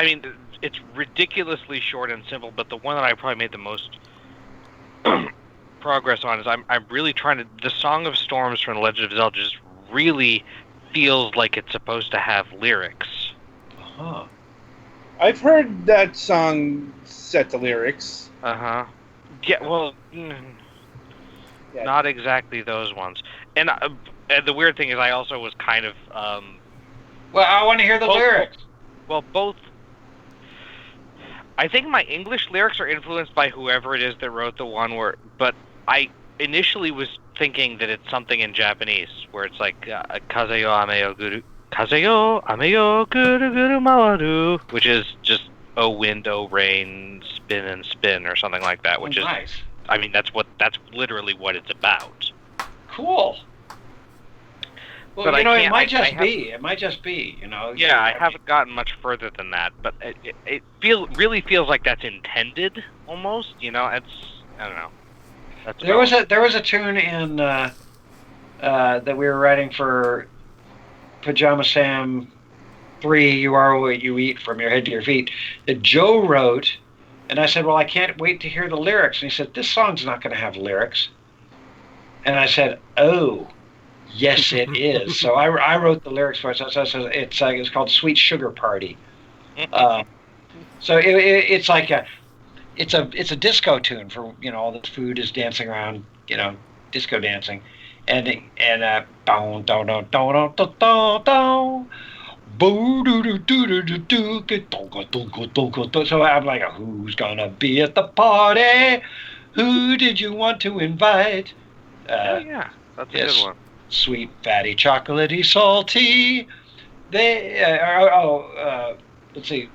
it's ridiculously short and simple, but the one that I probably made the most progress on is I'm really trying to... The Song of Storms from The Legend of Zelda just really feels like it's supposed to have lyrics. Uh-huh. I've heard that song set to lyrics. Uh-huh. Yeah, well... Not exactly those ones. And the weird thing is I also was kind of... well, I want to hear the lyrics. Well, both... I think my English lyrics are influenced by whoever it is that wrote the one where... But I initially was thinking that it's something in Japanese, where it's like, Kaze yo ame yo guru... Kaze yo ame yo guru guru mawaru, which is just, oh wind, oh rain, spin and spin, or something like that, which is... Nice. That's literally what it's about. Cool. Well, but it might just be, Yeah, I haven't gotten much further than that, but it really feels like that's intended, almost. It's, I don't know. There was a tune in that we were writing for Pajama Sam 3, you are what you eat from your head to your feet, that Joe wrote. And I said, well, I can't wait to hear the lyrics. And he said, this song's not going to have lyrics. And I said, oh, yes, it is. So I wrote the lyrics for it. So it's called Sweet Sugar Party. So it's like it's a disco tune for, all the food is dancing around, disco dancing, and don don don don don don don. So I'm like, who's gonna be at the party? Who did you want to invite? Yeah, that's a good one. Sweet, fatty, chocolatey, salty. They let's see.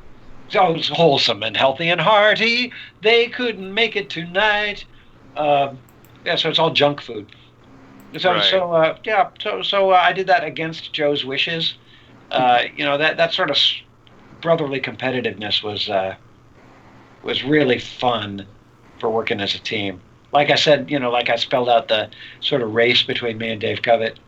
So it's wholesome and healthy and hearty. They couldn't make it tonight. So it's all junk food. So I did that against Joe's wishes. That sort of brotherly competitiveness was really fun for working as a team. Like I said, like I spelled out the sort of race between me and Dave Covett,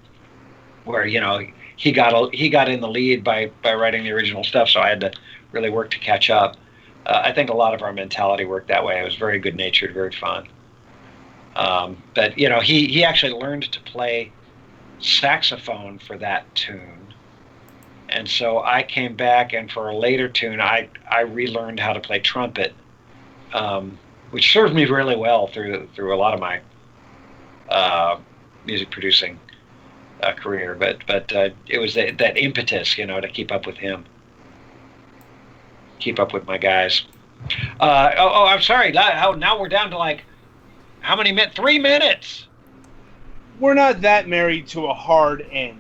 where he got in the lead by writing the original stuff, so I had to really work to catch up. I think a lot of our mentality worked that way. It was very good natured, very fun. But he actually learned to play saxophone for that tune, and so I came back, and for a later tune, I relearned how to play trumpet, which served me really well through a lot of my music producing career. But it was that impetus, to keep up with him, keep up with my guys. I'm sorry. Now we're down to like how many minutes? 3 minutes. We're not that married to a hard end.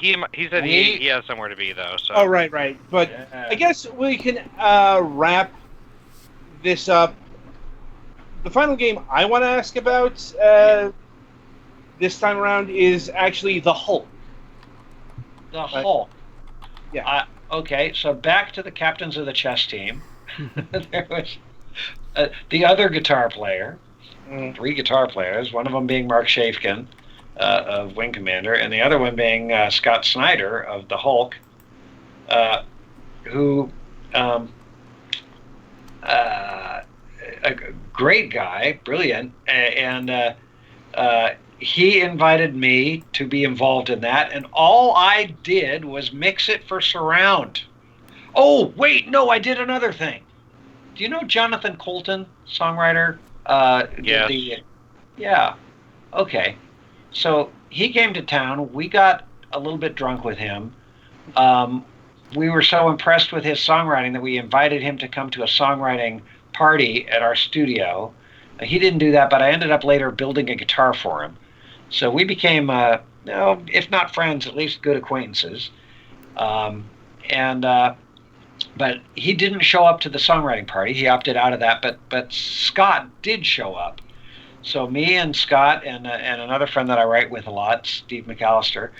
He said he has somewhere to be though. So. Oh right. But yeah. I guess we can wrap this up. The final game I want to ask about this time around is actually the Hulk. The Hulk. Yeah. Okay, so back to the captains of the chess team. There was the other guitar player, 3 guitar players, one of them being Mark Shafkin of Wing Commander, and the other one being Scott Snyder of the Hulk, who a great guy, brilliant, and he invited me to be involved in that, and all I did was mix it for surround. Oh, wait, no, I did another thing. Do you know Jonathan Colton, songwriter? Yes. Yeah. Okay. So he came to town. We got a little bit drunk with him. We were so impressed with his songwriting that we invited him to come to a songwriting party at our studio. He didn't do that, but I ended up later building a guitar for him. So we became, if not friends, at least good acquaintances. But he didn't show up to the songwriting party. He opted out of that, but Scott did show up. So me and Scott and another friend that I write with a lot, Steve McAllister,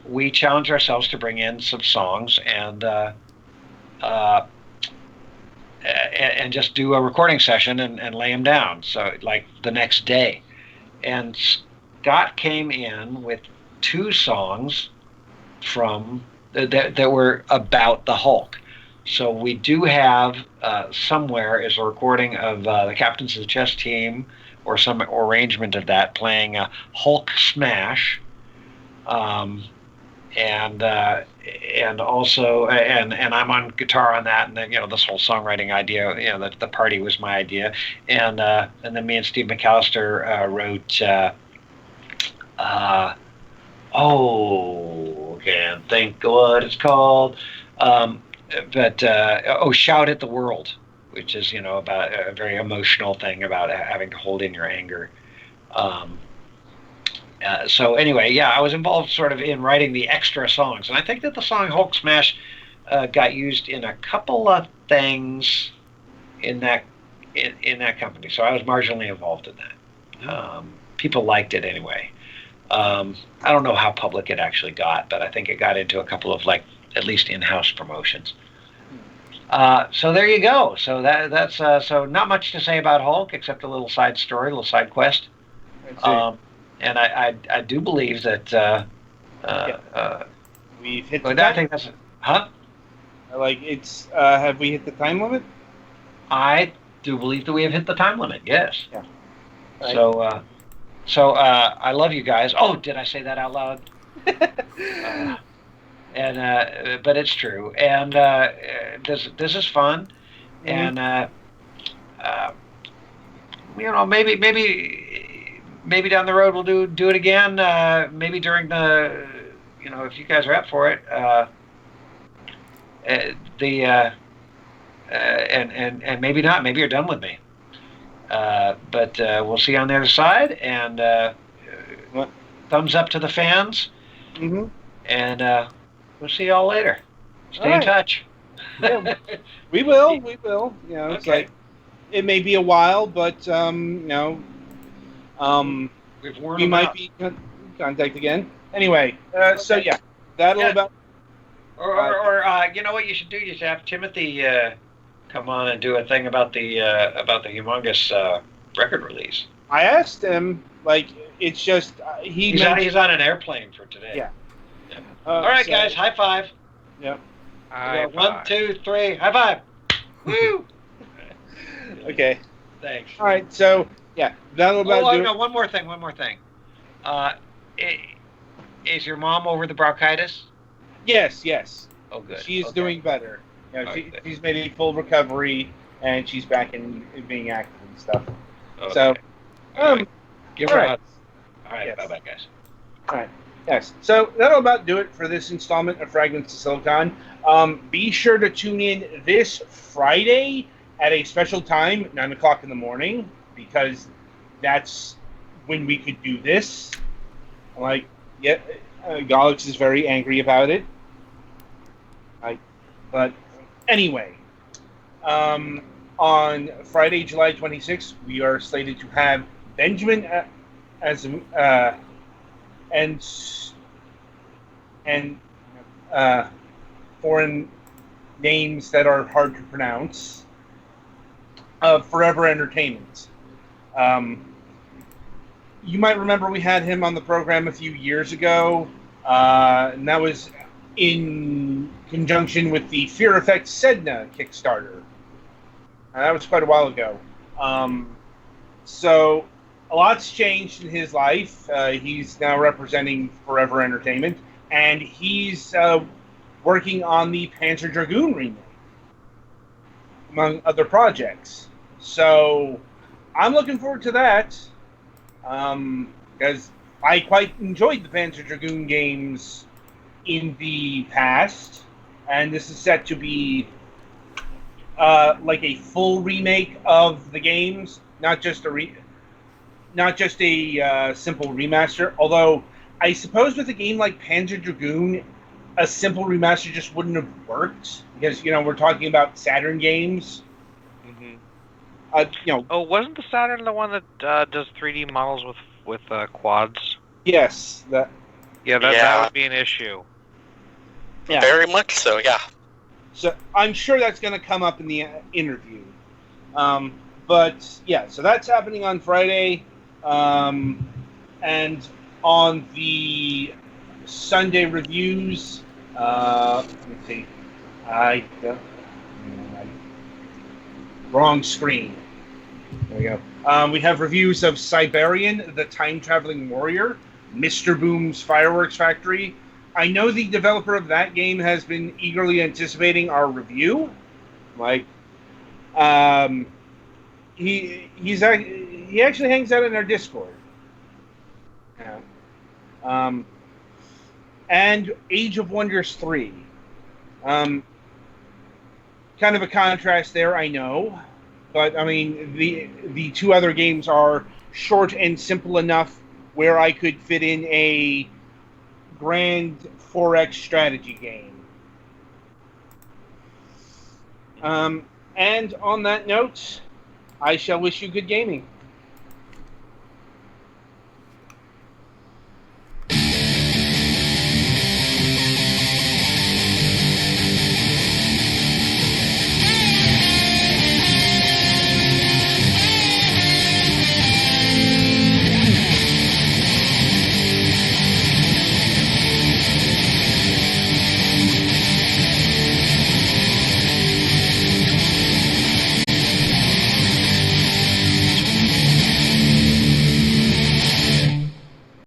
we challenged ourselves to bring in some songs and just do a recording session and lay them down. So like the next day. And Scott came in with 2 songs from that were about the Hulk. So we do have somewhere is a recording of the captains of the chess team or some arrangement of that playing Hulk Smash, and also and I'm on guitar on that, and then this whole songwriting idea, the party was my idea, and then me and Steve McAllister wrote. Can't think what it's called. Shout at the World, which is about a very emotional thing about having to hold in your anger. So anyway, I was involved sort of in writing the extra songs, and I think that the song Hulk Smash got used in a couple of things in that company. So I was marginally involved in that. People liked it anyway. I don't know how public it actually got, but I think it got into a couple of at least in-house promotions. So there you go. So that's so not much to say about Hulk except a little side story, a little side quest. And I do believe that We've hit But the I think that's huh? it's have we hit the time limit? I do believe that we have hit the time limit. Yes. Yeah. Right. So I love you guys. Oh, did I say that out loud? But it's true. And this is fun. Mhm. And maybe down the road we'll do it again. Maybe during the if you guys are up for it. And maybe not. Maybe you're done with me. But we'll see you on the other side. And thumbs up to the fans. Mm-hmm. And we'll see y'all later. Stay All in right. touch. Yeah, we will. We will. It's Okay. like it may be a while, but We've worn we them might out. be in contact again. Anyway, so Okay. yeah, that'll Yeah. about. Or you know what you should do? You should have Timothy come on and do a thing about the humongous record release. I asked him, like, it's just he He's mentioned. on an airplane for today. Yeah. All right, So, guys, high five. Yeah. High 1, five. 2, 3, high five. Woo! Okay. Thanks. All right. So yeah, that'll about do. No, one more thing. Is your mom over the bronchitis? Yes. Yes. Oh, good. She's Okay. doing better. Okay. She's made a full recovery, and she's back in being active and stuff. Okay. So, All right. Give her all a right. hug. All right. Yes. Bye-bye, guys. All right. Yes. So that'll about do it for this installment of Fragments of Silicon. Be sure to tune in this Friday at a special time, 9 o'clock in the morning, because that's when we could do this. Like, yeah, Galax is very angry about it. But anyway, on Friday, July 26th, we are slated to have Benjamin as and foreign names that are hard to pronounce of Forever Entertainment. You might remember we had him on the program a few years ago, and that was in conjunction with the Fear Effect Sedna Kickstarter. That was quite a while ago. So a lot's changed in his life. He's now representing Forever Entertainment, and he's working on the Panzer Dragoon remake, among other projects. So I'm looking forward to that, because I quite enjoyed the Panzer Dragoon games in the past, and this is set to be like a full remake of the games, not just a simple remaster. Although I suppose with a game like Panzer Dragoon, a simple remaster just wouldn't have worked, because we're talking about Saturn games. Mm-hmm. Oh, wasn't the Saturn the one that does 3D models with quads? Yes. That would be an issue. Yeah. Very much so, yeah. So I'm sure that's going to come up in the interview. But yeah, so that's happening on Friday. And on the Sunday reviews, let me see. Wrong screen. There we go. We have reviews of Siberian, the Time-Traveling Warrior, Mr. Boom's Fireworks Factory. I know the developer of that game has been eagerly anticipating our review. He actually hangs out in our Discord. Yeah. And Age of Wonders 3. Kind of a contrast there, I know. But, I mean, the two other games are short and simple enough where I could fit in a grand 4X strategy game. And on that note, I shall wish you good gaming.